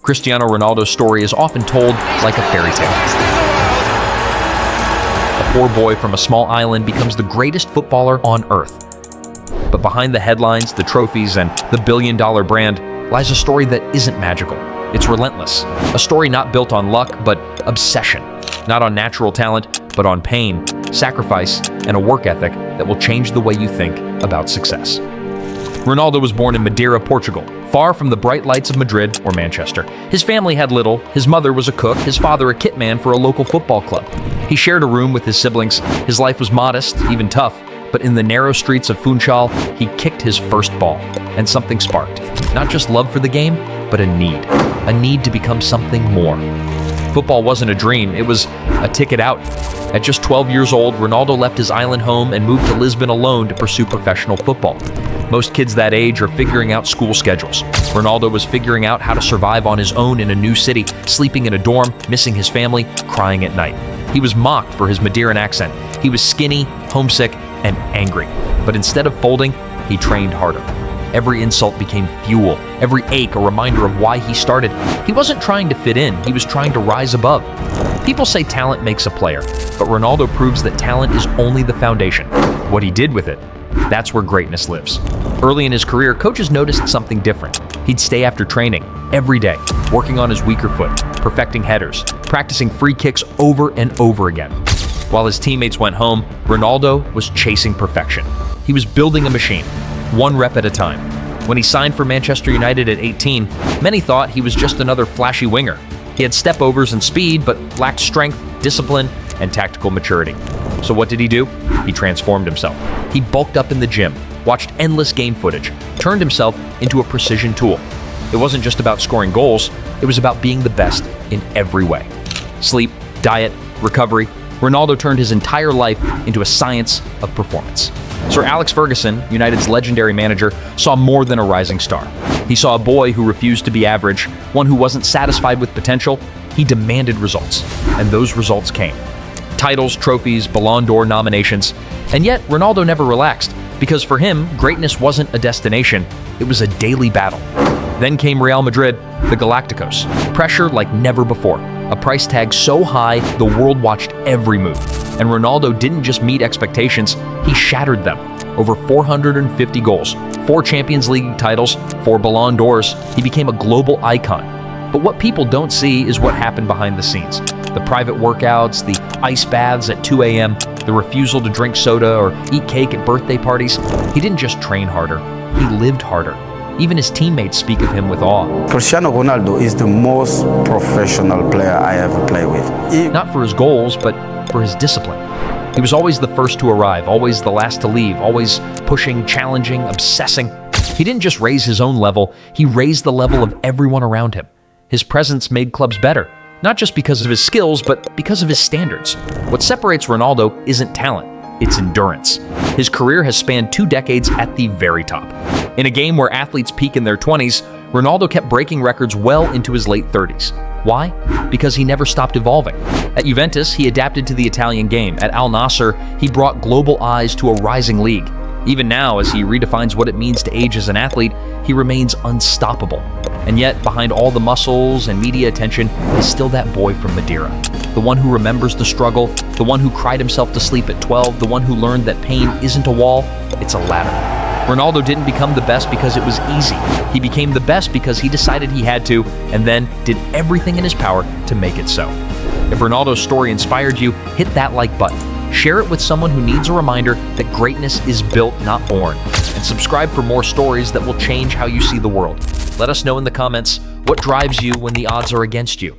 Cristiano Ronaldo's story is often told like a fairy tale. A poor boy from a small island becomes the greatest footballer on earth. But behind the headlines, the trophies, and the billion-dollar brand lies a story that isn't magical. It's relentless. A story not built on luck, but obsession. Not on natural talent, but on pain, sacrifice, and a work ethic that will change the way you think about success. Ronaldo was born in Madeira, Portugal, far from the bright lights of Madrid or Manchester. His family had little. His mother was a cook, his father a kit man for a local football club. He shared a room with his siblings. His life was modest, even tough, but in the narrow streets of Funchal, he kicked his first ball, and something sparked. Not just love for the game, but a need to become something more. Football wasn't a dream, it was a ticket out. At just 12 years old, Ronaldo left his island home and moved to Lisbon alone to pursue professional football. Most kids that age are figuring out school schedules. Ronaldo was figuring out how to survive on his own in a new city, sleeping in a dorm, missing his family, crying at night. He was mocked for his Madeiran accent. He was skinny, homesick, and angry. But instead of folding, he trained harder. Every insult became fuel, every ache a reminder of why he started. He wasn't trying to fit in, he was trying to rise above. People say talent makes a player, but Ronaldo proves that talent is only the foundation. What he did with it, that's where greatness lives. Early in his career, coaches noticed something different. He'd stay after training, every day, working on his weaker foot, perfecting headers, practicing free kicks over and over again. While his teammates went home, Ronaldo was chasing perfection. He was building a machine, one rep at a time. When he signed for Manchester United at 18, many thought he was just another flashy winger. He had step-overs and speed, but lacked strength, discipline, and tactical maturity. So what did he do? He transformed himself. He bulked up in the gym, watched endless game footage, turned himself into a precision tool. It wasn't just about scoring goals, it was about being the best in every way. Sleep, diet, recovery. Ronaldo turned his entire life into a science of performance. Sir Alex Ferguson, United's legendary manager, saw more than a rising star. He saw a boy who refused to be average, one who wasn't satisfied with potential. He demanded results, and those results came. Titles, trophies, Ballon d'Or nominations. And yet, Ronaldo never relaxed, because for him, greatness wasn't a destination, it was a daily battle. Then came Real Madrid, the Galacticos. Pressure like never before. A price tag so high, the world watched every move. And Ronaldo didn't just meet expectations, he shattered them. Over 450 goals, 4 Champions League titles, 4 Ballon d'Ors. He became a global icon. But what people don't see is what happened behind the scenes. The private workouts, the ice baths at 2 a.m., the refusal to drink soda or eat cake at birthday parties. He didn't just train harder, he lived harder. Even his teammates speak of him with awe. Cristiano Ronaldo is the most professional player I ever played with. Not for his goals, but for his discipline. He was always the first to arrive, always the last to leave, always pushing, challenging, obsessing. He didn't just raise his own level, he raised the level of everyone around him. His presence made clubs better, not just because of his skills, but because of his standards. What separates Ronaldo isn't talent, it's endurance. His career has spanned 2 decades at the very top. In a game where athletes peak in their 20s, Ronaldo kept breaking records well into his late 30s. Why? Because he never stopped evolving. At Juventus, he adapted to the Italian game. At Al Nassr, he brought global eyes to a rising league. Even now, as he redefines what it means to age as an athlete, he remains unstoppable. And yet, behind all the muscles and media attention is still that boy from Madeira. The one who remembers the struggle, the one who cried himself to sleep at 12, the one who learned that pain isn't a wall, it's a ladder. Ronaldo didn't become the best because it was easy. He became the best because he decided he had to, and then did everything in his power to make it so. If Ronaldo's story inspired you, hit that like button. Share it with someone who needs a reminder that greatness is built, not born. And subscribe for more stories that will change how you see the world. Let us know in the comments what drives you when the odds are against you.